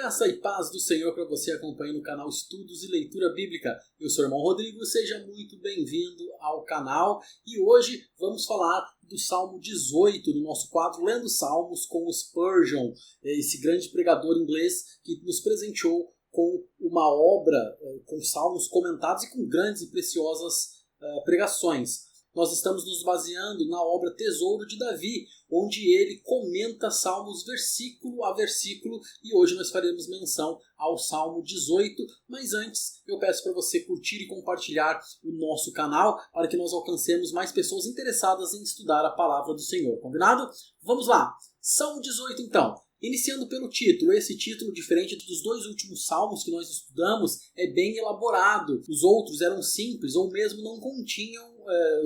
Graça e paz do Senhor para você acompanhando o canal Estudos e Leitura Bíblica. Eu sou o irmão Rodrigo, seja muito bem-vindo ao canal. E hoje vamos falar do Salmo 18, do nosso quadro Lendo Salmos com Spurgeon, esse grande pregador inglês que nos presenteou com uma obra com salmos comentados e com grandes e preciosas pregações. Nós estamos nos baseando na obra Tesouro de Davi, onde ele comenta salmos versículo a versículo, e hoje nós faremos menção ao Salmo 18, mas antes eu peço para você curtir e compartilhar o nosso canal para que nós alcancemos mais pessoas interessadas em estudar a palavra do Senhor, combinado? Vamos lá! Salmo 18 então. Iniciando pelo título, esse título, diferente dos dois últimos salmos que nós estudamos, é bem elaborado. Os outros eram simples ou mesmo não continham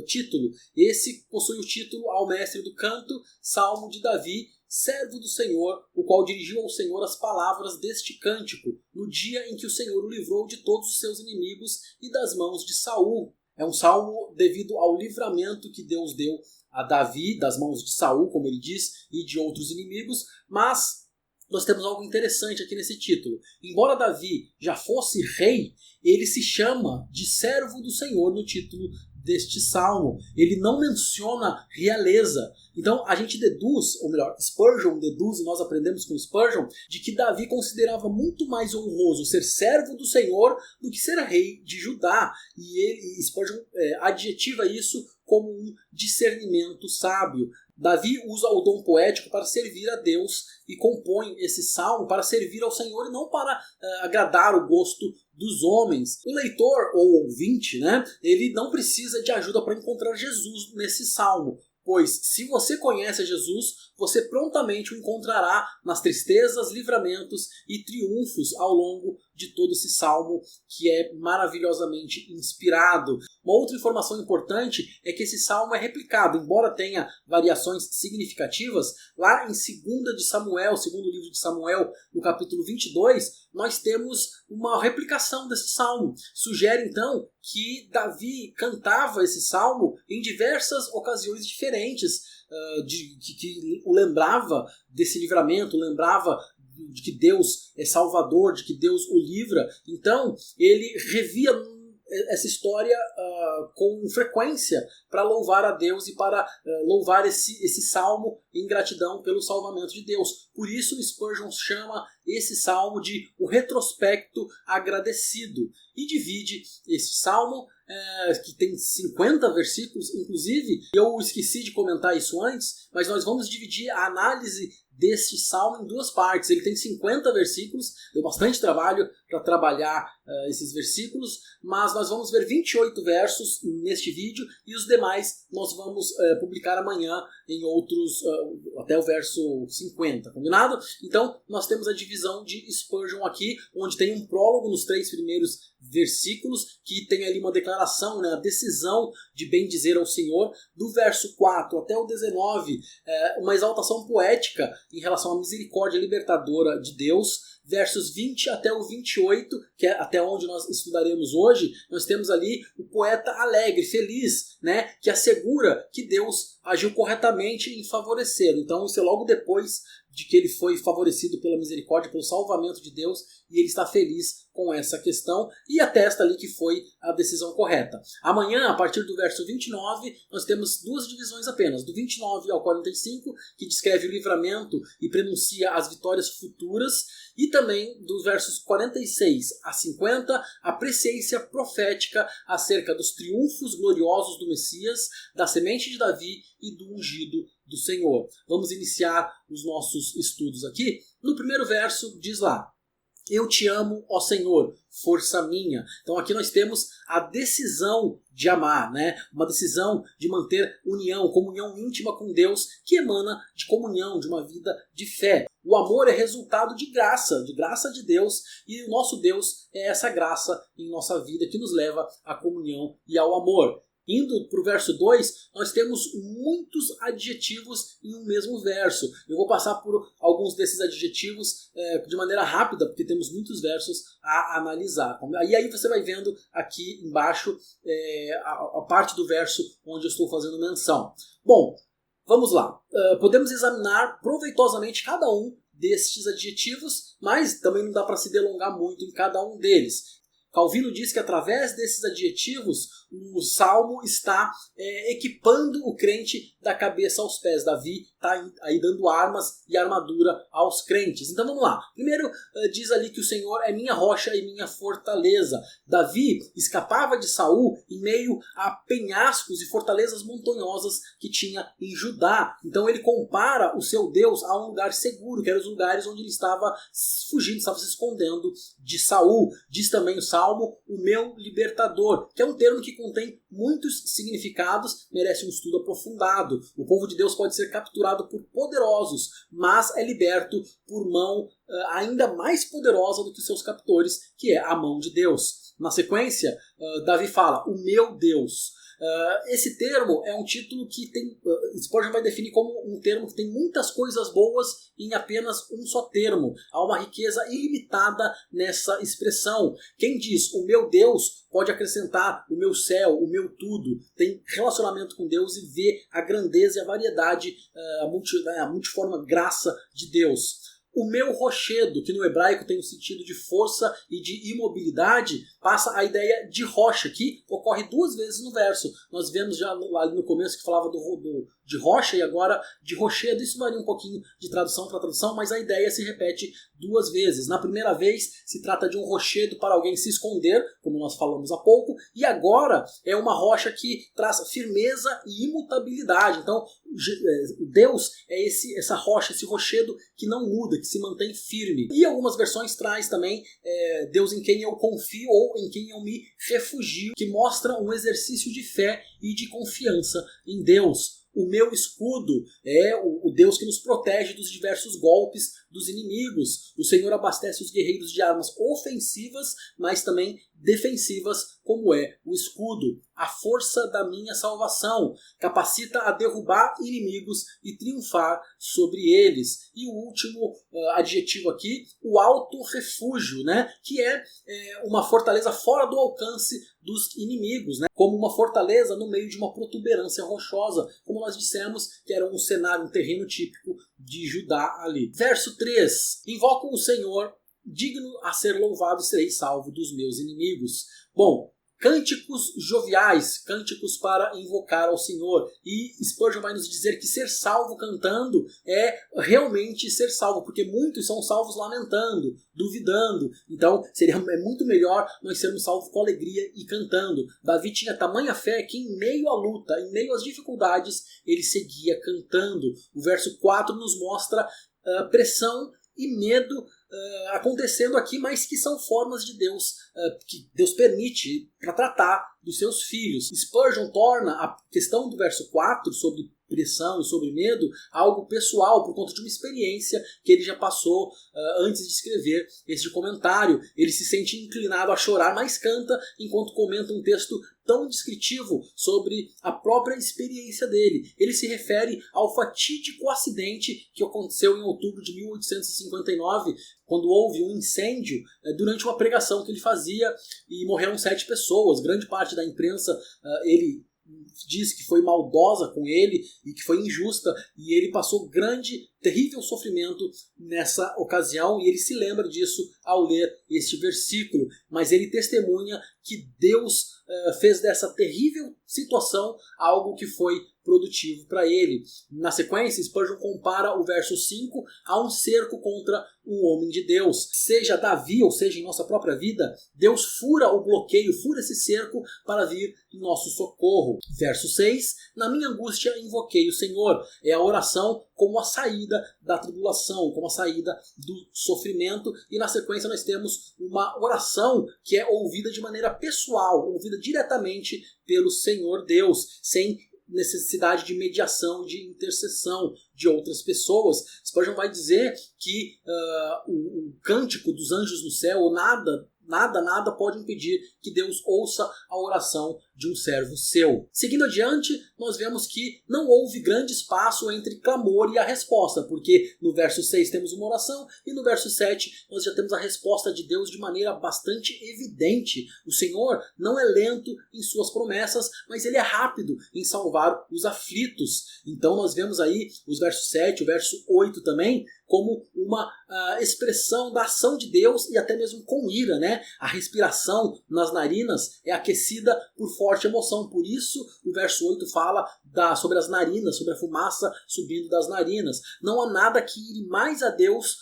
título. Esse possui o título ao mestre do canto, Salmo de Davi, servo do Senhor, o qual dirigiu ao Senhor as palavras deste cântico, no dia em que o Senhor o livrou de todos os seus inimigos e das mãos de Saul. É um salmo devido ao livramento que Deus deu a Davi das mãos de Saul, como ele diz, e de outros inimigos, mas nós temos algo interessante aqui nesse título. Embora Davi já fosse rei, ele se chama de servo do Senhor no título deste salmo. Ele não menciona realeza. Então a gente deduz, ou melhor, Spurgeon deduz, e nós aprendemos com Spurgeon, de que Davi considerava muito mais honroso ser servo do Senhor do que ser rei de Judá. E Spurgeon adjetiva isso como um discernimento sábio. Davi usa o dom poético para servir a Deus e compõe esse salmo para servir ao Senhor e não para agradar o gosto dos homens. O leitor ou ouvinte, ele não precisa de ajuda para encontrar Jesus nesse salmo, pois se você conhece Jesus, você prontamente o encontrará nas tristezas, livramentos e triunfos ao longo de todo esse salmo que é maravilhosamente inspirado. Uma outra informação importante é que esse salmo é replicado, embora tenha variações significativas. Lá em 2 de Samuel, segundo livro de Samuel, no capítulo 22, nós temos uma replicação desse salmo. Sugere então que Davi cantava esse salmo em diversas ocasiões diferentes, que o lembrava desse livramento, lembrava de que Deus é salvador, de que Deus o livra. Então ele revia essa história com frequência para louvar a Deus e para louvar esse salmo em gratidão pelo salvamento de Deus. Por isso Spurgeon chama esse salmo de o retrospecto agradecido e divide esse salmo, que tem 50 versículos, inclusive eu esqueci de comentar isso antes, mas nós vamos dividir a análise deste salmo em duas partes. Ele tem 50 versículos, deu bastante trabalho para trabalhar esses versículos, mas nós vamos ver 28 versos neste vídeo e os demais nós vamos publicar amanhã em outros, até o verso 50, combinado? Então nós temos a divisão de Spurgeon aqui, onde tem um prólogo nos 3 primeiros versículos, que tem ali uma declaração, a decisão de bem dizer ao Senhor, do verso 4 até o 19, uma exaltação poética em relação à misericórdia libertadora de Deus. Versos 20 até o 28, que é até onde nós estudaremos hoje, nós temos ali o poeta alegre, feliz, que assegura que Deus agiu corretamente em favorecê-lo. Então isso é logo depois de que ele foi favorecido pela misericórdia, pelo salvamento de Deus, e ele está feliz com essa questão e atesta ali que foi a decisão correta. Amanhã, a partir do verso 29, nós temos duas divisões apenas, do 29 ao 45, que descreve o livramento e prenuncia as vitórias futuras, e também dos versos 46 a 50, a presciência profética acerca dos triunfos gloriosos do Messias, da semente de Davi e do ungido do Senhor. Vamos iniciar os nossos estudos aqui. No primeiro verso diz lá: eu te amo, ó Senhor, força minha. Então aqui nós temos a decisão de amar, uma decisão de manter união, comunhão íntima com Deus, que emana de comunhão, de uma vida de fé. O amor é resultado de graça de Deus, e o nosso Deus é essa graça em nossa vida que nos leva à comunhão e ao amor. Indo para o verso 2, nós temos muitos adjetivos em um mesmo verso. Eu vou passar por alguns desses adjetivos de maneira rápida, porque temos muitos versos a analisar. E aí você vai vendo aqui embaixo a parte do verso onde eu estou fazendo menção. Bom, vamos lá. Podemos examinar proveitosamente cada um destes adjetivos, mas também não dá para se delongar muito em cada um deles. Calvino diz que através desses adjetivos o Salmo está equipando o crente da cabeça aos pés. Davi está aí dando armas e armadura aos crentes. Então vamos lá. Primeiro diz ali que o Senhor é minha rocha e minha fortaleza. Davi escapava de Saul em meio a penhascos e fortalezas montanhosas que tinha em Judá. Então ele compara o seu Deus a um lugar seguro, que eram os lugares onde ele estava fugindo, estava se escondendo de Saul. Diz também o Salmo, o meu libertador, que é um termo que contém muitos significados, merece um estudo aprofundado. O povo de Deus pode ser capturado por poderosos, mas é liberto por mão ainda mais poderosa do que os seus captores, que é a mão de Deus. Na sequência, Davi fala, o meu Deus. Esse termo é um título que Spurgeon vai definir como um termo que tem muitas coisas boas em apenas um só termo. Há uma riqueza ilimitada nessa expressão. Quem diz o meu Deus pode acrescentar o meu céu, o meu tudo. Tem relacionamento com Deus e vê a grandeza e a variedade, a multiforme graça de Deus. O meu rochedo, que no hebraico tem o sentido de força e de imobilidade, passa a ideia de rocha, que ocorre 2 vezes no verso. Nós vemos já ali no começo que falava de rocha e agora de rochedo. Isso varia um pouquinho de tradução para tradução, mas a ideia se repete 2 vezes. Na primeira vez se trata de um rochedo para alguém se esconder, como nós falamos há pouco, e agora é uma rocha que traz firmeza e imutabilidade. Então Deus é essa rocha, esse rochedo que não muda, que se mantém firme. E algumas versões traz também Deus em quem eu confio ou em quem eu me refugio, que mostra um exercício de fé e de confiança em Deus. O meu escudo é o Deus que nos protege dos diversos golpes dos inimigos. O Senhor abastece os guerreiros de armas ofensivas, mas também defensivas, como é o escudo. A força da minha salvação capacita a derrubar inimigos e triunfar sobre eles. E o último adjetivo aqui, o alto refúgio, né? Que é uma fortaleza fora do alcance dos inimigos, né? Como uma fortaleza no meio de uma protuberância rochosa, como nós dissemos que era um cenário, um terreno típico de Judá ali. Verso 3. Invoco o Senhor, digno a ser louvado, serei salvo dos meus inimigos. Bom, cânticos joviais, cânticos para invocar ao Senhor. E Spurgeon vai nos dizer que ser salvo cantando é realmente ser salvo, porque muitos são salvos lamentando, duvidando. Então é muito melhor nós sermos salvos com alegria e cantando. Davi tinha tamanha fé que em meio à luta, em meio às dificuldades, ele seguia cantando. O verso 4 nos mostra pressão e medo acontecendo aqui, mas que são formas de Deus, que Deus permite para tratar dos seus filhos. Spurgeon torna a questão do verso 4 sobre pressão e sobre medo algo pessoal, por conta de uma experiência que ele já passou antes de escrever este comentário. Ele se sente inclinado a chorar, mas canta enquanto comenta um texto tão descritivo sobre a própria experiência dele. Ele se refere ao fatídico acidente que aconteceu em outubro de 1859, quando houve um incêndio durante uma pregação que ele fazia e morreram 7 pessoas. Grande parte da imprensa ele diz que foi maldosa com ele e que foi injusta, e ele passou terrível sofrimento nessa ocasião, e ele se lembra disso ao ler este versículo, mas ele testemunha que Deus fez dessa terrível situação algo que foi produtivo para ele. Na sequência, Spurgeon compara o verso 5 a um cerco contra um homem de Deus. Seja Davi, ou seja, em nossa própria vida, Deus fura o bloqueio, fura esse cerco para vir em nosso socorro. Verso 6, na minha angústia invoquei o Senhor. É a oração como a saída da tribulação, como a saída do sofrimento. E na sequência nós temos uma oração que é ouvida de maneira pessoal, ouvida diretamente pelo Senhor Deus, sem necessidade de mediação, de intercessão de outras pessoas. Spurgeon vai dizer que o cântico dos anjos no céu, nada pode impedir que Deus ouça a oração de um servo seu. Seguindo adiante, nós vemos que não houve grande espaço entre clamor e a resposta, porque no verso 6 temos uma oração e no verso 7 nós já temos a resposta de Deus de maneira bastante evidente. O Senhor não é lento em suas promessas, mas ele é rápido em salvar os aflitos. Então nós vemos aí os versos 7, o verso 8 também, como uma expressão da ação de Deus e até mesmo com ira, né? A respiração nas narinas é aquecida por forte emoção. Por isso o verso 8 fala sobre as narinas, sobre a fumaça subindo das narinas. Não há nada que ire mais a Deus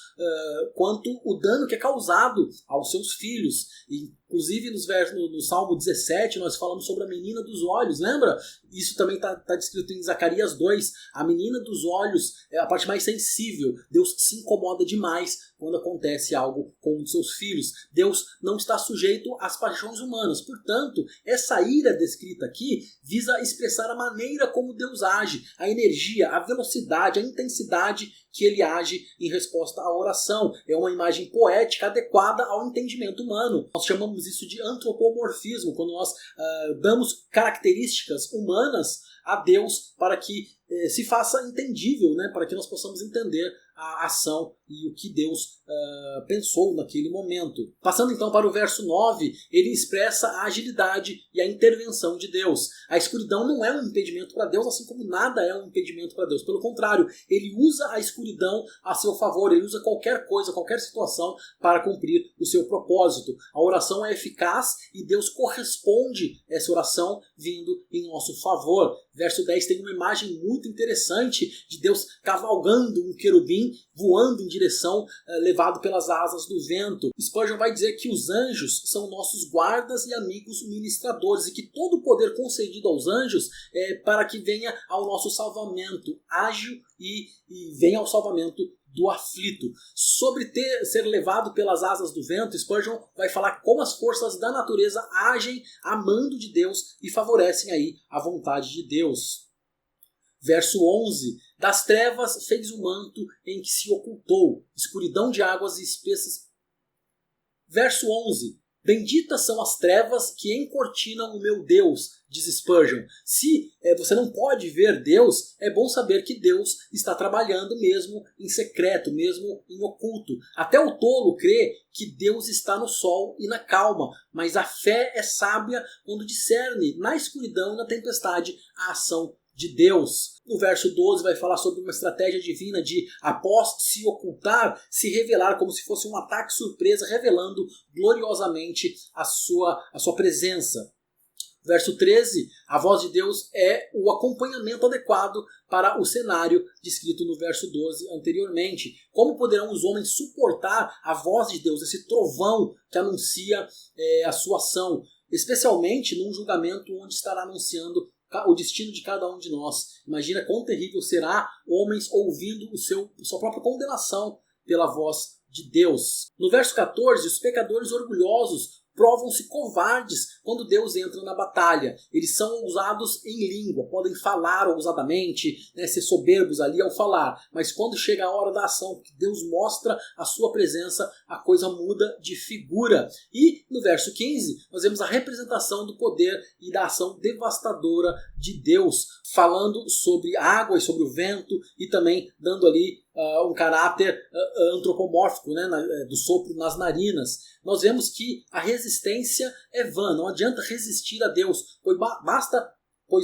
quanto o dano que é causado aos seus filhos. Inclusive no Salmo 17 nós falamos sobre a menina dos olhos, lembra? Isso também está descrito em Zacarias 2. A menina dos olhos é a parte mais sensível. Deus se incomoda demais quando acontece algo com um de seus filhos. Deus não está sujeito às paixões humanas. Portanto, essa ira descrita aqui visa expressar a maneira como Deus age, a energia, a velocidade, a intensidade que ele age em resposta à oração. É uma imagem poética adequada ao entendimento humano. Nós chamamos isso de antropomorfismo, quando nós damos características humanas a Deus para que se faça entendível, né? Para que nós possamos entender a ação e o que Deus pensou naquele momento. Passando então para o verso 9, ele expressa a agilidade e a intervenção de Deus. A escuridão não é um impedimento para Deus, assim como nada é um impedimento para Deus. Pelo contrário, ele usa a escuridão a seu favor, ele usa qualquer coisa, qualquer situação para cumprir o seu propósito. A oração é eficaz e Deus corresponde a essa oração vindo em nosso favor. Verso 10 tem uma imagem muito interessante de Deus cavalgando um querubim, voando em direção, levado pelas asas do vento. Spurgeon vai dizer que os anjos são nossos guardas e amigos ministradores, e que todo o poder concedido aos anjos é para que venha ao nosso salvamento ágil e venha ao salvamento do aflito. Sobre ser levado pelas asas do vento, Spurgeon vai falar como as forças da natureza agem amando de Deus e favorecem aí a vontade de Deus. Verso 11. Das trevas fez o manto em que se ocultou, escuridão de águas espessas. Verso 11. Benditas são as trevas que encortinam o meu Deus, diz Spurgeon. Se você não pode ver Deus, é bom saber que Deus está trabalhando mesmo em secreto, mesmo em oculto. Até o tolo crê que Deus está no sol e na calma, mas a fé é sábia quando discerne na escuridão e na tempestade a ação de Deus. No verso 12 vai falar sobre uma estratégia divina de, após se ocultar, se revelar como se fosse um ataque surpresa, revelando gloriosamente a sua presença. Verso 13, a voz de Deus é o acompanhamento adequado para o cenário descrito no verso 12 anteriormente. Como poderão os homens suportar a voz de Deus, esse trovão que anuncia a sua ação, especialmente num julgamento onde estará anunciando o destino de cada um de nós? Imagina quão terrível será homens ouvindo sua própria condenação pela voz de Deus. No verso 14, os pecadores orgulhosos provam-se covardes quando Deus entra na batalha. Eles são ousados em língua, podem falar ousadamente, ser soberbos ali ao falar, mas quando chega a hora da ação, que Deus mostra a sua presença, a coisa muda de figura. E no verso 15, nós vemos a representação do poder e da ação devastadora de Deus, falando sobre a água e sobre o vento, e também dando ali um caráter antropomórfico, do sopro nas narinas. Nós vemos que a resistência é vã, não adianta resistir a Deus, pois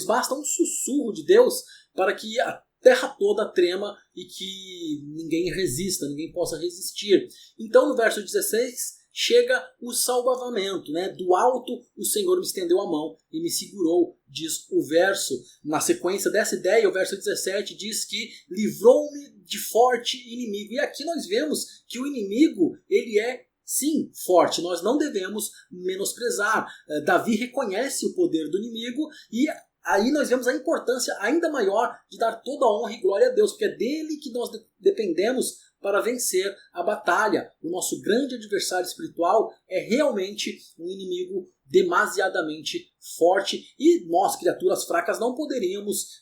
basta um sussurro de Deus para que a terra toda trema e que ninguém resista, ninguém possa resistir. Então no verso 16 chega o salvamento, do alto o Senhor me estendeu a mão e me segurou, diz o verso. Na sequência dessa ideia, o verso 17 diz que livrou-me de forte inimigo. E aqui nós vemos que o inimigo, ele é sim forte, nós não devemos menosprezar. Davi reconhece o poder do inimigo e aí nós vemos a importância ainda maior de dar toda a honra e glória a Deus, porque é dele que nós dependemos para vencer a batalha. O nosso grande adversário espiritual é realmente um inimigo demasiadamente forte e nós, criaturas fracas, não poderíamos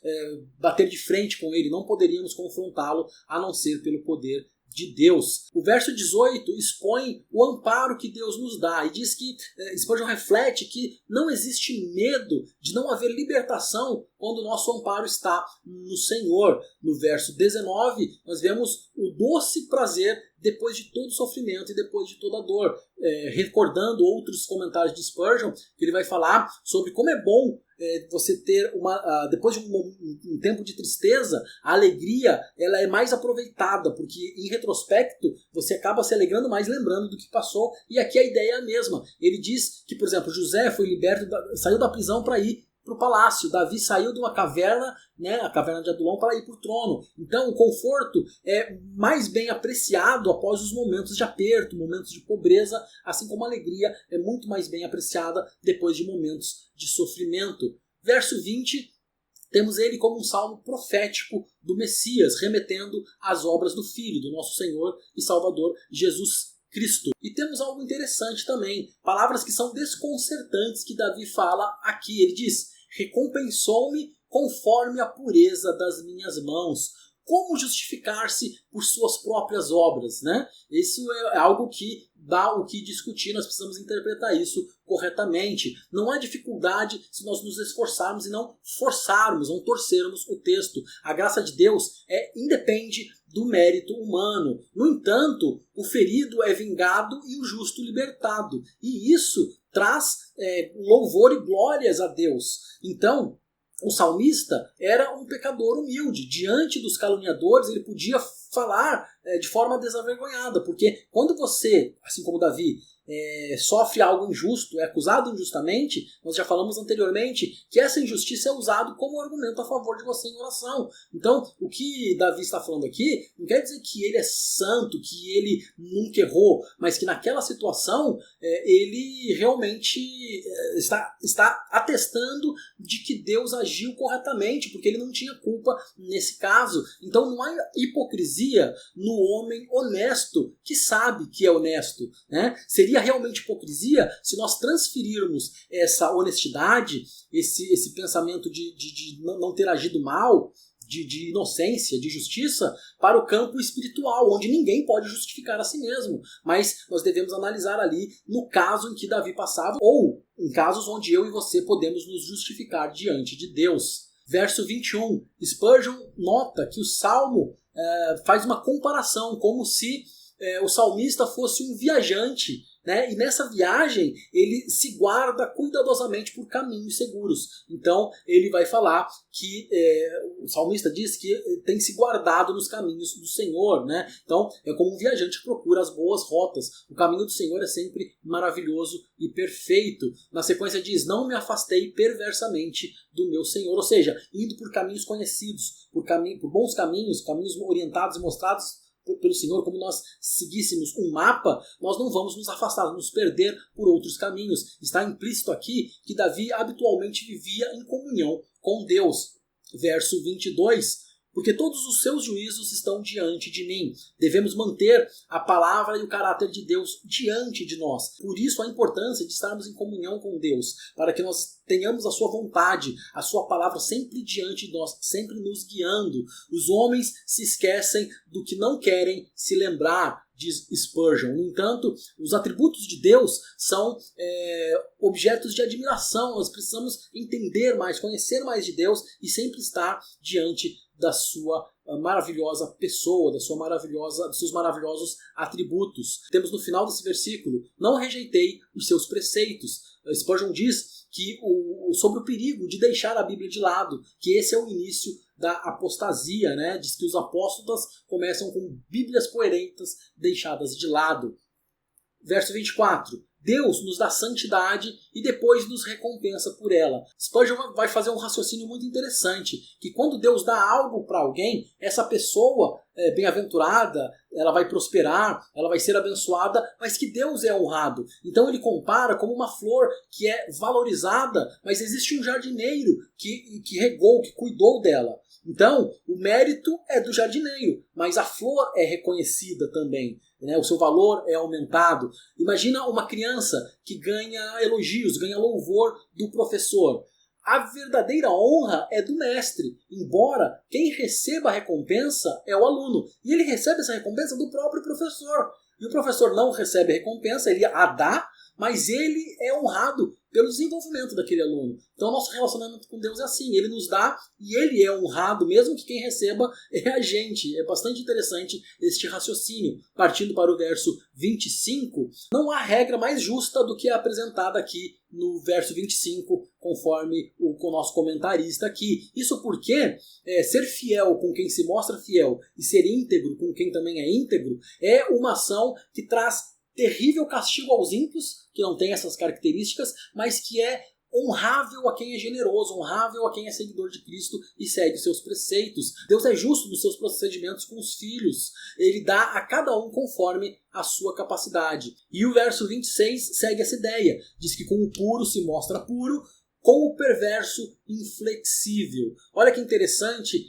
bater de frente com ele, não poderíamos confrontá-lo a não ser pelo poder de Deus. O verso 18 expõe o amparo que Deus nos dá e diz que Spurgeon reflete que não existe medo de não haver libertação quando o nosso amparo está no Senhor. No verso 19 nós vemos o doce prazer depois de todo sofrimento e depois de toda dor. Recordando outros comentários de Spurgeon, que ele vai falar sobre como é bom você ter depois de um tempo de tristeza, a alegria ela é mais aproveitada, porque em retrospecto você acaba se alegrando mais lembrando do que passou, e aqui a ideia é a mesma. Ele diz que, por exemplo, José foi liberto, saiu da prisão para ir para o palácio. Davi saiu de uma caverna, a caverna de Adulão, para ir para o trono. Então o conforto é mais bem apreciado após os momentos de aperto, momentos de pobreza, assim como a alegria é muito mais bem apreciada depois de momentos de sofrimento. Verso 20, temos ele como um salmo profético do Messias, remetendo às obras do Filho, do nosso Senhor e Salvador Jesus Cristo. E temos algo interessante também, palavras que são desconcertantes que Davi fala aqui. Ele diz: recompensou-me conforme a pureza das minhas mãos. Como justificar-se por suas próprias obras, né? Isso é algo que dá o que discutir, nós precisamos interpretar isso corretamente. Não há dificuldade se nós nos esforçarmos e não forçarmos, não torcermos o texto. A graça de Deus independe do mérito humano. No entanto, o ferido é vingado e o justo libertado. E isso traz louvor e glórias a Deus. Então, o salmista era um pecador humilde. Diante dos caluniadores, ele podia falar de forma desavergonhada, porque quando você, assim como Davi, sofre algo injusto, é acusado injustamente, nós já falamos anteriormente que essa injustiça é usada como argumento a favor de você em oração. Então, o que Davi está falando aqui não quer dizer que ele é santo, que ele nunca errou, mas que naquela situação ele realmente está atestando de que Deus agiu corretamente, porque ele não tinha culpa nesse caso. Então não há hipocrisia no homem honesto, que sabe que é honesto, né? Seria realmente hipocrisia se nós transferirmos essa honestidade, esse pensamento de não ter agido mal, de inocência, de justiça, para o campo espiritual, onde ninguém pode justificar a si mesmo. Mas nós devemos analisar ali no caso em que Davi passava, ou em casos onde eu e você podemos nos justificar diante de Deus. Verso 21, Spurgeon nota que o Salmo faz uma comparação, como se o salmista fosse um viajante, né? E nessa viagem ele se guarda cuidadosamente por caminhos seguros. Então ele vai falar que o salmista diz que tem se guardado nos caminhos do Senhor, né? Então é como um viajante que procura as boas rotas. O caminho do Senhor é sempre maravilhoso e perfeito. Na sequência diz: não me afastei perversamente do meu Senhor, ou seja, indo por caminhos conhecidos, por bons caminhos, caminhos orientados e mostrados pelo Senhor, como nós seguíssemos um mapa, nós não vamos nos afastar, nos perder por outros caminhos. Está implícito aqui que Davi habitualmente vivia em comunhão com Deus. Verso 22, porque todos os seus juízos estão diante de mim. Devemos manter a palavra e o caráter de Deus diante de nós. Por isso a importância de estarmos em comunhão com Deus, para que nós tenhamos a sua vontade, a sua palavra sempre diante de nós, sempre nos guiando. Os homens se esquecem do que não querem se lembrar, diz Spurgeon. No entanto, os atributos de Deus são objetos de admiração. Nós precisamos entender mais, conhecer mais de Deus e sempre estar diante da sua maravilhosa pessoa, dos seus maravilhosos atributos. Temos no final desse versículo: não rejeitei os seus preceitos. Spurgeon diz que sobre o perigo de deixar a Bíblia de lado, que esse é o início da apostasia, né? Diz que os apóstolos começam com Bíblias coerentes deixadas de lado. Verso 24. Deus nos dá santidade e depois nos recompensa por ela. Spurgeon vai fazer um raciocínio muito interessante, que quando Deus dá algo para alguém, essa pessoa bem-aventurada, ela vai prosperar, ela vai ser abençoada, mas que Deus é honrado. Então ele compara como uma flor que é valorizada, mas existe um jardineiro que regou, que cuidou dela. Então, o mérito é do jardineiro, mas a flor é reconhecida também, né? O seu valor é aumentado. Imagina uma criança que ganha elogios, ganha louvor do professor. a verdadeira honra é do mestre, embora quem receba a recompensa é o aluno. E ele recebe essa recompensa do próprio professor. E o professor não recebe a recompensa, ele a dá, mas ele é honrado pelo desenvolvimento daquele aluno. Então o nosso relacionamento com Deus é assim, ele nos dá e ele é honrado, mesmo que quem receba é a gente. É bastante interessante este raciocínio. Partindo para o verso 25, não há regra mais justa do que a apresentada aqui no verso 25, conforme o nosso comentarista aqui. Isso porque ser fiel com quem se mostra fiel e ser íntegro com quem também é íntegro é uma ação que traz terrível castigo aos ímpios, que não tem essas características, mas que é honrável a quem é generoso, honrável a quem é seguidor de Cristo e segue os seus preceitos. Deus é justo nos seus procedimentos com os filhos. Ele dá a cada um conforme a sua capacidade. E o verso 26 segue essa ideia. Diz que com o puro se mostra puro, com o perverso inflexível. Olha que interessante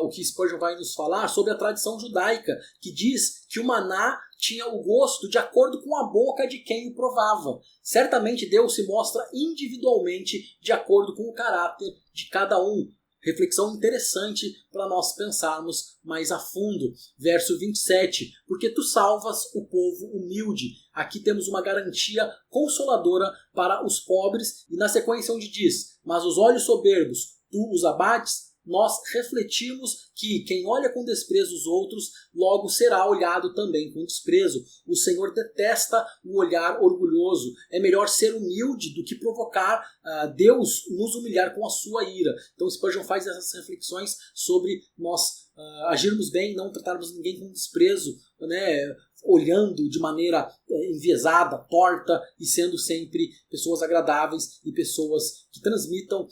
o que Spurgeon vai nos falar sobre a tradição judaica, que diz que o maná tinha o gosto de acordo com a boca de quem o provava. Certamente Deus se mostra individualmente de acordo com o caráter de cada um. Reflexão interessante para nós pensarmos mais a fundo. Verso 27. Porque tu salvas o povo humilde. Aqui temos uma garantia consoladora para os pobres. E na sequência onde diz: mas os olhos soberbos tu os abates, nós refletimos que quem olha com desprezo os outros, logo será olhado também com desprezo. O Senhor detesta o olhar orgulhoso. É melhor ser humilde do que provocar Deus nos humilhar com a sua ira. Então Spurgeon faz essas reflexões sobre nós agirmos bem, não tratarmos ninguém com desprezo, né? Olhando de maneira enviesada, torta e sendo sempre pessoas agradáveis e pessoas que transmitam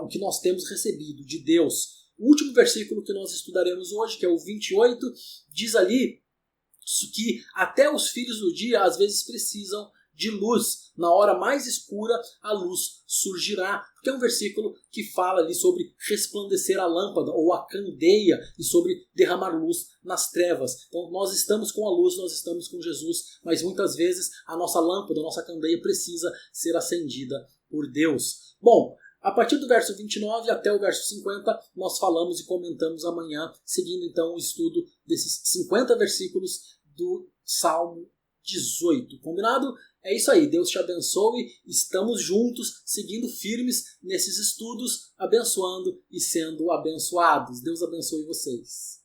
o que nós temos recebido de Deus. O último versículo que nós estudaremos hoje, que é o 28, diz ali que até os filhos do dia às vezes precisam de luz. Na hora mais escura a luz surgirá. Que é um versículo que fala ali sobre resplandecer a lâmpada ou a candeia e sobre derramar luz nas trevas. Então nós estamos com a luz, nós estamos com Jesus, mas muitas vezes a nossa lâmpada, a nossa candeia precisa ser acendida por Deus. Bom, a partir do verso 29 até o verso 50 nós falamos e comentamos amanhã, seguindo então o estudo desses 50 versículos do Salmo 18. Combinado? É isso aí, Deus te abençoe, estamos juntos, seguindo firmes nesses estudos, abençoando e sendo abençoados. Deus abençoe vocês.